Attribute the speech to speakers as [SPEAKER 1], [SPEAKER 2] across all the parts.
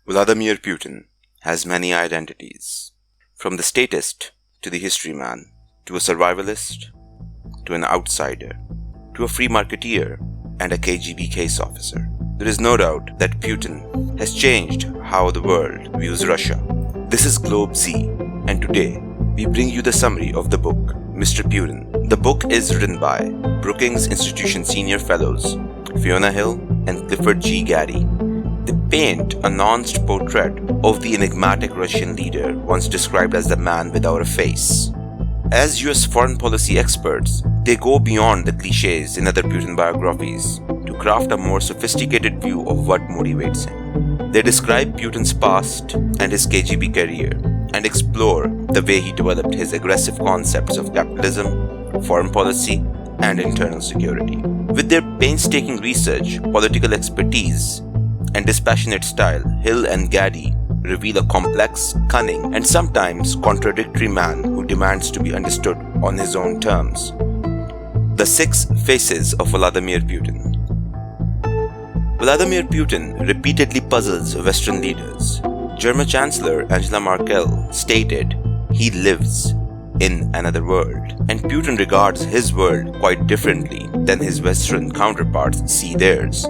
[SPEAKER 1] Vladimir Putin has many identities, from the statist to the history man, to a survivalist, to an outsider, to a free marketeer and a KGB case officer. There is no doubt that Putin has changed how the world views Russia. This is Globe Z, and today we bring you the summary of the book, Mr. Putin. The book is written by Brookings Institution Senior Fellows Fiona Hill and Clifford G. Gaddy. They paint a nuanced portrait of the enigmatic Russian leader once described as the man without a face. As US foreign policy experts, they go beyond the cliches in other Putin biographies to craft a more sophisticated view of what motivates him. They describe Putin's past and his KGB career and explore the way he developed his aggressive concepts of capitalism, foreign policy, and internal security. With their painstaking research, political expertise, and dispassionate style, Hill and Gaddy reveal a complex, cunning, and sometimes contradictory man who demands to be understood on his own terms. The 6 Faces of Vladimir Putin. Vladimir Putin repeatedly puzzles Western leaders. German Chancellor Angela Merkel stated he lives in another world, and Putin regards his world quite differently than his Western counterparts see theirs.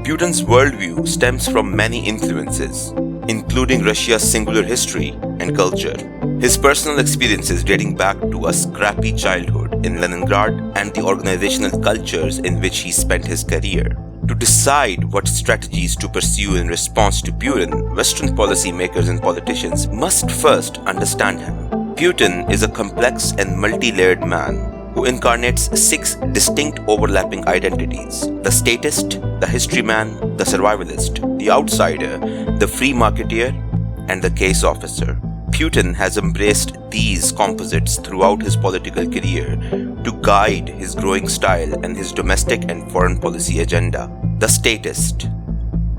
[SPEAKER 1] Putin's worldview stems from many influences, including Russia's singular history and culture, his personal experiences dating back to a scrappy childhood in Leningrad, and the organizational cultures in which he spent his career. To decide what strategies to pursue in response to Putin, Western policymakers and politicians must first understand him. Putin is a complex and multi-layered man who incarnates 6 distinct overlapping identities: the statist, the history man, the survivalist, the outsider, the free marketeer, and the case officer. Putin has embraced these composites throughout his political career to guide his growing style and his domestic and foreign policy agenda. The statist.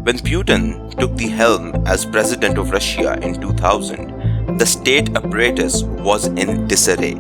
[SPEAKER 1] When Putin took the helm as president of Russia in 2000, the state apparatus was in disarray.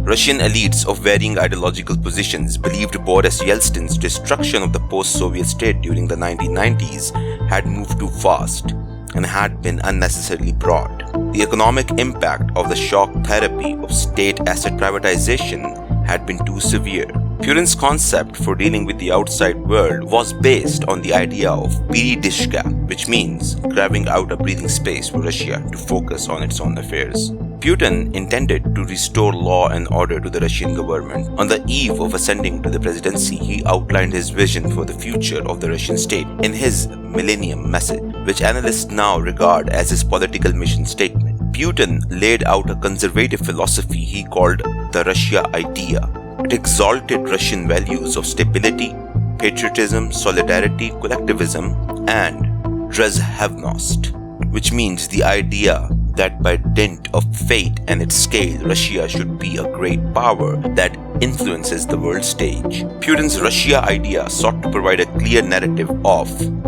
[SPEAKER 1] Russian elites of varying ideological positions believed Boris Yeltsin's destruction of the post-Soviet state during the 1990s had moved too fast and had been unnecessarily broad. The economic impact of the shock therapy of state asset privatization had been too severe. Putin's concept for dealing with the outside world was based on the idea of передышка, which means carving out a breathing space for Russia to focus on its own affairs. Putin intended to restore law and order to the Russian government. On the eve of ascending to the presidency, he outlined his vision for the future of the Russian state in his Millennium Message, which analysts now regard as his political mission statement. Putin laid out a conservative philosophy he called the Russia idea. It exalted Russian values of stability, patriotism, solidarity, collectivism, and državnost, which means the idea that by dint of fate and its scale, Russia should be a great power that influences the world stage. Putin's Russia idea sought to provide a clear narrative of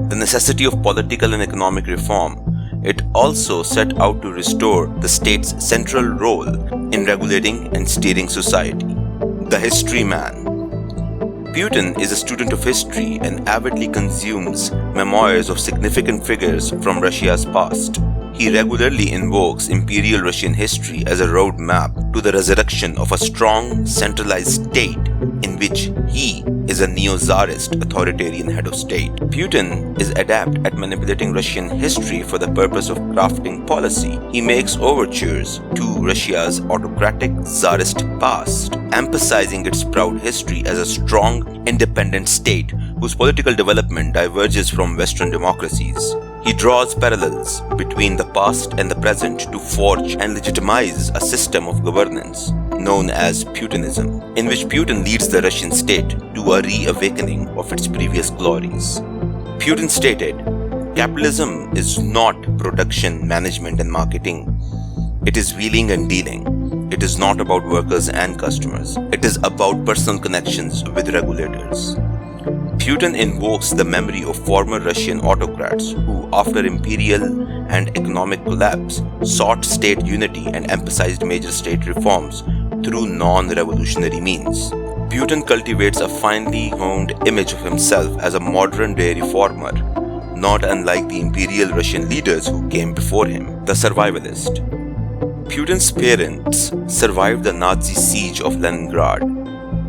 [SPEAKER 1] the necessity of political and economic reform. It also set out to restore the state's central role in regulating and steering society. The history man. Putin is a student of history and avidly consumes memoirs of significant figures from Russia's past. He regularly invokes imperial Russian history as a roadmap to the resurrection of a strong, centralized state in which he is a neo-Tsarist authoritarian head of state. Putin is adept at manipulating Russian history for the purpose of crafting policy. He makes overtures to Russia's autocratic Tsarist past, emphasizing its proud history as a strong, independent state whose political development diverges from Western democracies. He draws parallels between the past and the present to forge and legitimize a system of governance known as Putinism, in which Putin leads the Russian state to a reawakening of its previous glories. Putin stated, "Capitalism is not production, management, and marketing. It is wheeling and dealing. It is not about workers and customers. It is about personal connections with regulators." Putin invokes the memory of former Russian autocrats who, after imperial and economic collapse, sought state unity and emphasized major state reforms through non-revolutionary means. Putin cultivates a finely honed image of himself as a modern-day reformer not unlike the imperial Russian leaders who came before him. The survivalist. Putin's parents survived the Nazi siege of Leningrad.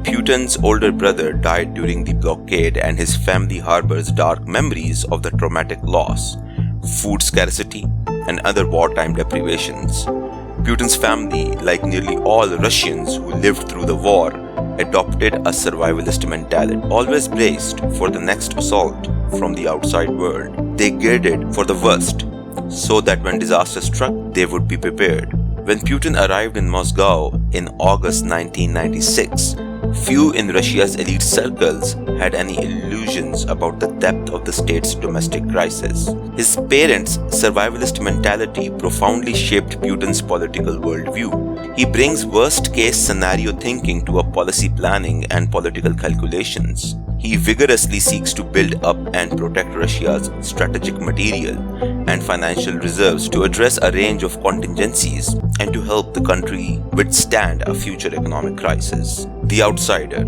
[SPEAKER 1] Putin's older brother died during the blockade, and his family harbors dark memories of the traumatic loss, food scarcity, and other wartime deprivations. Putin's family, like nearly all Russians who lived through the war, adopted a survivalist mentality, always braced for the next assault from the outside world. They girded for the worst, so that when disaster struck, they would be prepared. When Putin arrived in Moscow in August 1996, few in Russia's elite circles had any illusions about the depth of the state's domestic crisis. His parents' survivalist mentality profoundly shaped Putin's political worldview. He brings worst-case scenario thinking to a policy planning and political calculations. He vigorously seeks to build up and protect Russia's strategic material and financial reserves to address a range of contingencies and to help the country withstand a future economic crisis. The outsider.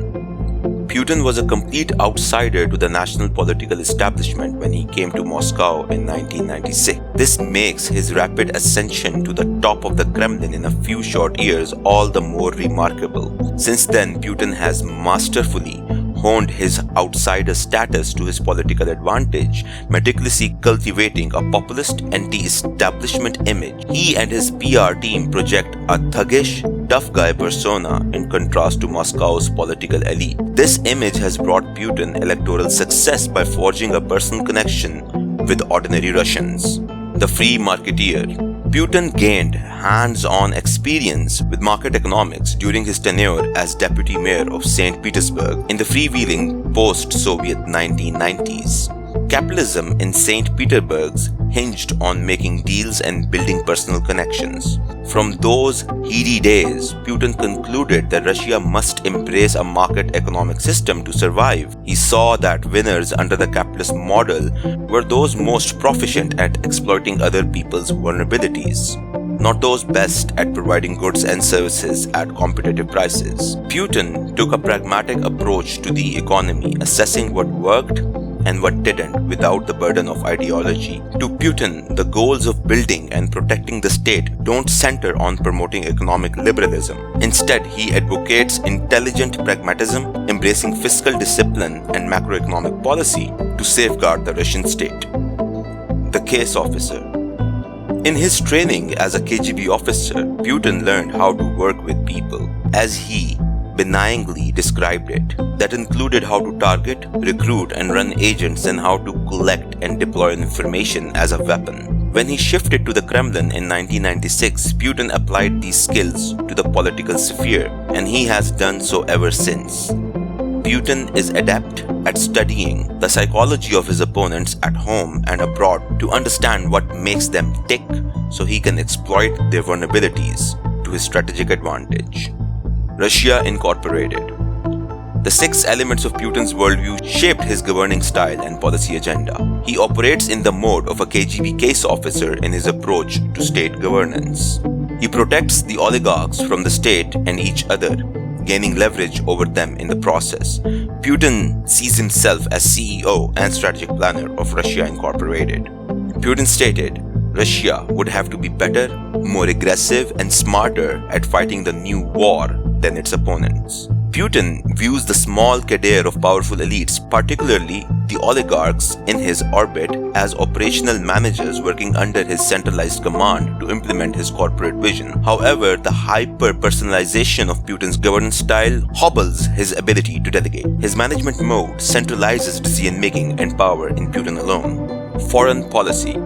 [SPEAKER 1] Putin was a complete outsider to the national political establishment when he came to Moscow in 1996. This makes his rapid ascension to the top of the Kremlin in a few short years all the more remarkable. Since then, Putin has masterfully honed his outsider status to his political advantage, meticulously cultivating a populist anti-establishment image. He and his PR team project a thuggish, tough guy persona in contrast to Moscow's political elite. This image has brought Putin electoral success by forging a personal connection with ordinary Russians. The free marketeer. Putin gained hands-on experience with market economics during his tenure as deputy mayor of St. Petersburg in the freewheeling post-Soviet 1990s. Capitalism in St. Petersburg hinged on making deals and building personal connections. From those heady days, Putin concluded that Russia must embrace a market economic system to survive. He saw that winners under the capitalist model were those most proficient at exploiting other people's vulnerabilities, not those best at providing goods and services at competitive prices. Putin took a pragmatic approach to the economy, assessing what worked and what didn't without the burden of ideology. To Putin, the goals of building and protecting the state don't center on promoting economic liberalism. Instead, he advocates intelligent pragmatism, embracing fiscal discipline and macroeconomic policy to safeguard the Russian state. The case officer. In his training as a KGB officer, Putin learned how to work with people, as he benignly described it. That included how to target, recruit, and run agents, and how to collect and deploy information as a weapon. When he shifted to the Kremlin in 1996, Putin applied these skills to the political sphere, and he has done so ever since. Putin is adept at studying the psychology of his opponents at home and abroad to understand what makes them tick so he can exploit their vulnerabilities to his strategic advantage. Russia Incorporated. The 6 elements of Putin's worldview shaped his governing style and policy agenda. He operates in the mode of a KGB case officer in his approach to state governance. He protects the oligarchs from the state and each other, gaining leverage over them in the process. Putin sees himself as CEO and strategic planner of Russia Incorporated. Putin stated, Russia would have to be better, more aggressive, and smarter at fighting the new war than its opponents. Putin views the small cadre of powerful elites, particularly the oligarchs in his orbit, as operational managers working under his centralized command to implement his corporate vision. However, the hyper-personalization of Putin's governance style hobbles his ability to delegate. His management mode centralizes decision-making and power in Putin alone. Foreign policy.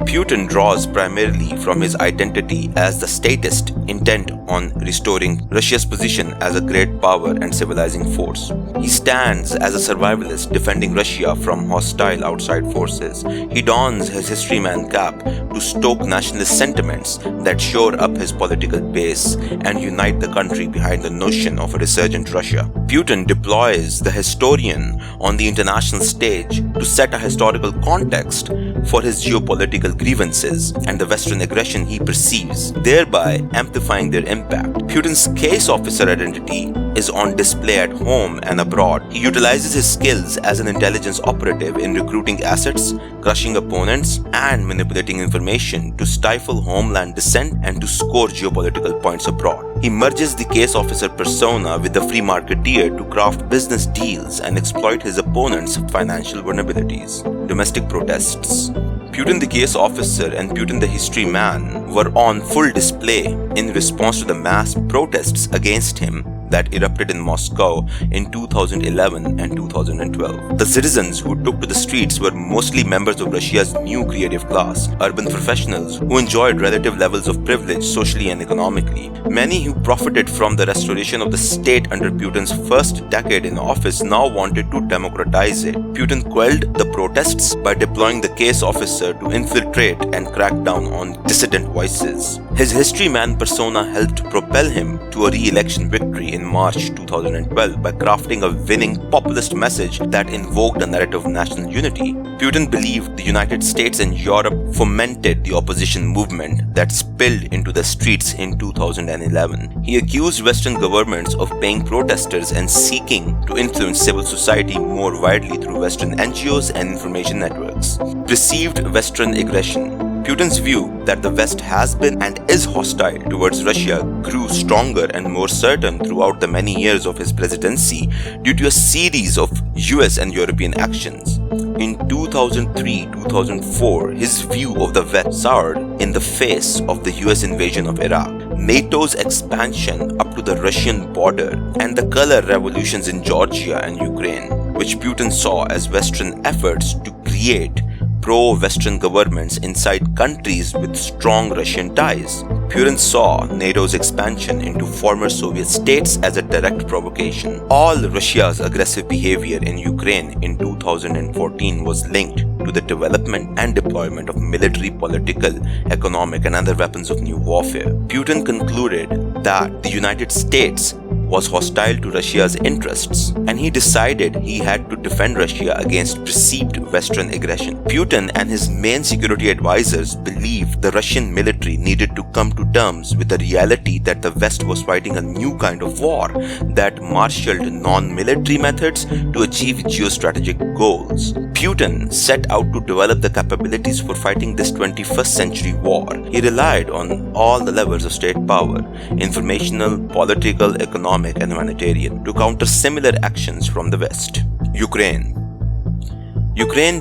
[SPEAKER 1] Putin draws primarily from his identity as the statist, intent on restoring Russia's position as a great power and civilizing force. He stands as a survivalist, defending Russia from hostile outside forces. He dons his historyman cap to stoke nationalist sentiments that shore up his political base and unite the country behind the notion of a resurgent Russia. Putin deploys the historian on the international stage to set a historical context for his geopolitical grievances and the Western aggression he perceives, thereby amplifying their impact. Putin's case officer identity is on display at home and abroad. He utilizes his skills as an intelligence operative in recruiting assets, crushing opponents, and manipulating information to stifle homeland dissent and to score geopolitical points abroad. He merges the case officer persona with the free marketeer to craft business deals and exploit his opponent's financial vulnerabilities. Domestic protests. Putin the case officer and Putin the history man were on full display in response to the mass protests against him that erupted in Moscow in 2011 and 2012. The citizens who took to the streets were mostly members of Russia's new creative class, urban professionals who enjoyed relative levels of privilege socially and economically. Many who profited from the restoration of the state under Putin's first decade in office now wanted to democratize it. Putin quelled the protests by deploying the case officer to infiltrate and crack down on dissident voices. His history man persona helped propel him to a re-election victory in March 2012 by crafting a winning populist message that invoked a narrative of national unity. Putin believed the United States and Europe fomented the opposition movement that spilled into the streets in 2011. He accused Western governments of paying protesters and seeking to influence civil society more widely through Western NGOs and information networks. Perceived Western aggression. Putin's view that the West has been and is hostile towards Russia grew stronger and more certain throughout the many years of his presidency due to a series of US and European actions. In 2003-2004, his view of the West soured in the face of the US invasion of Iraq, NATO's expansion up to the Russian border, and the color revolutions in Georgia and Ukraine, which Putin saw as Western efforts to create pro-Western governments inside countries with strong Russian ties. Putin saw NATO's expansion into former Soviet states as a direct provocation. All Russia's aggressive behavior in Ukraine in 2014 was linked to the development and deployment of military, political, economic, and other weapons of new warfare. Putin concluded that the United States was hostile to Russia's interests, and he decided he had to defend Russia against perceived Western aggression. Putin and his main security advisors believed the Russian military needed to come to terms with the reality that the West was fighting a new kind of war that marshaled non-military methods to achieve geostrategic goals. Putin set out to develop the capabilities for fighting this 21st century war. He relied on all the levels of state power, informational, political, economic, and humanitarian, to counter similar actions from the West. Ukraine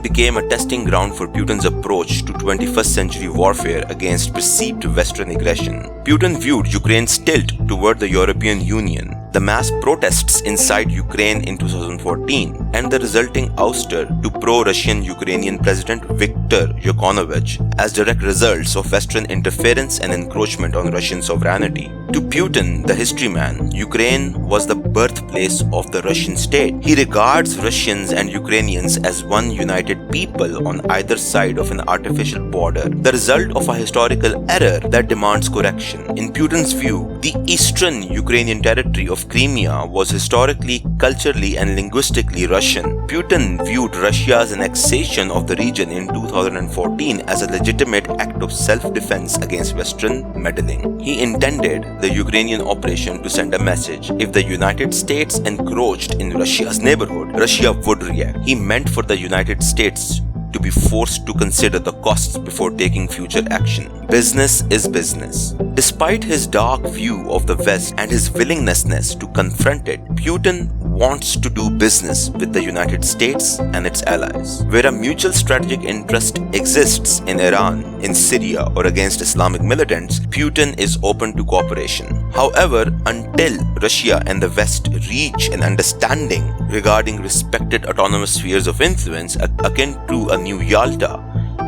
[SPEAKER 1] became a testing ground for Putin's approach to 21st century warfare against perceived Western aggression. Putin viewed Ukraine's tilt toward the European Union, the mass protests inside Ukraine in 2014, and the resulting ouster to pro-Russian Ukrainian President Viktor Yanukovych as direct results of Western interference and encroachment on Russian sovereignty. To Putin, the history man, Ukraine was the birthplace of the Russian state. He regards Russians and Ukrainians as one united people on either side of an artificial border, the result of a historical error that demands correction. In Putin's view, the eastern Ukrainian territory of Crimea was historically, culturally, and linguistically Russian. Putin viewed Russia's annexation of the region in 2014 as a legitimate act of self-defense against Western meddling. He intended the Ukrainian operation to send a message: if the United States encroached in Russia's neighborhood, Russia would react. He meant for the United States to be forced to consider the costs before taking future action. Business is business. Despite his dark view of the West and his willingness to confront it, Putin wants to do business with the United States and its allies. Where a mutual strategic interest exists in Iran, in Syria, or against Islamic militants, Putin is open to cooperation. However, until Russia and the West reach an understanding regarding respected autonomous spheres of influence akin to a new Yalta,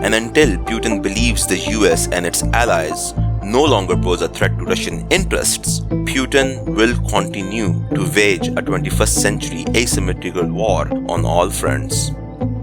[SPEAKER 1] and until Putin believes the US and its allies no longer pose a threat to Russian interests, Putin will continue to wage a 21st century asymmetrical war on all fronts.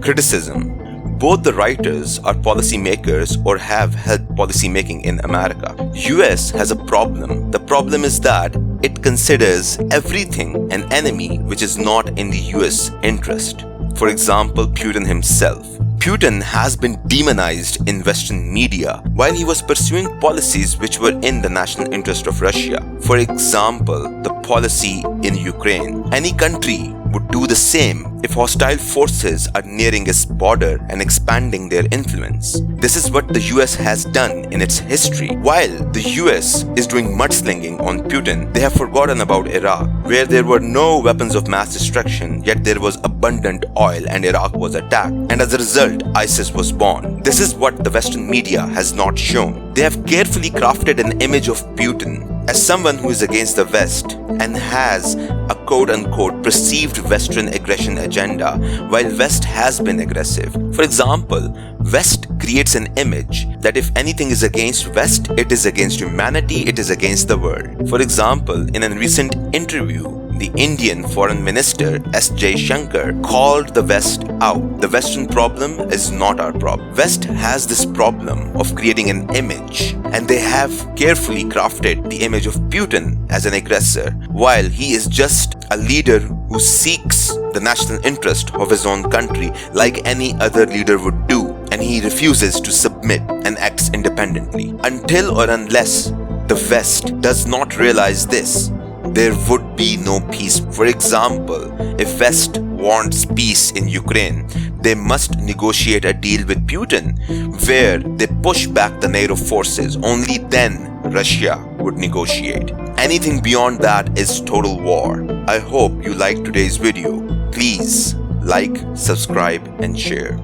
[SPEAKER 1] Criticism. Both the writers are policymakers or have helped policymaking in America. US has a problem. The problem is that it considers everything an enemy which is not in the US interest. For example, Putin himself. Putin has been demonized in Western media while he was pursuing policies which were in the national interest of Russia. For example, the policy in Ukraine. Any country would do the same if hostile forces are nearing its border and expanding their influence. This is what the US has done in its history. While the US is doing mudslinging on Putin, they have forgotten about Iraq, where there were no weapons of mass destruction, yet there was abundant oil and Iraq was attacked. And as a result, ISIS was born. This is what the Western media has not shown. They have carefully crafted an image of Putin as someone who is against the West and has a quote-unquote perceived Western aggression agenda, while West has been aggressive. For example, West creates an image that if anything is against West, it is against humanity, it is against the world. For example, in a recent interview, the Indian Foreign Minister S.J. Shankar called the West out. The Western problem is not our problem. West has this problem of creating an image, and they have carefully crafted the image of Putin as an aggressor, while he is just a leader who seeks the national interest of his own country like any other leader would do, and he refuses to submit and acts independently. Until or unless the West does not realize this, there would be no peace. For example, if West wants peace in Ukraine, they must negotiate a deal with Putin where they push back the NATO forces. Only then Russia would negotiate. Anything beyond that is total war. I hope you liked today's video. Please like, subscribe and share.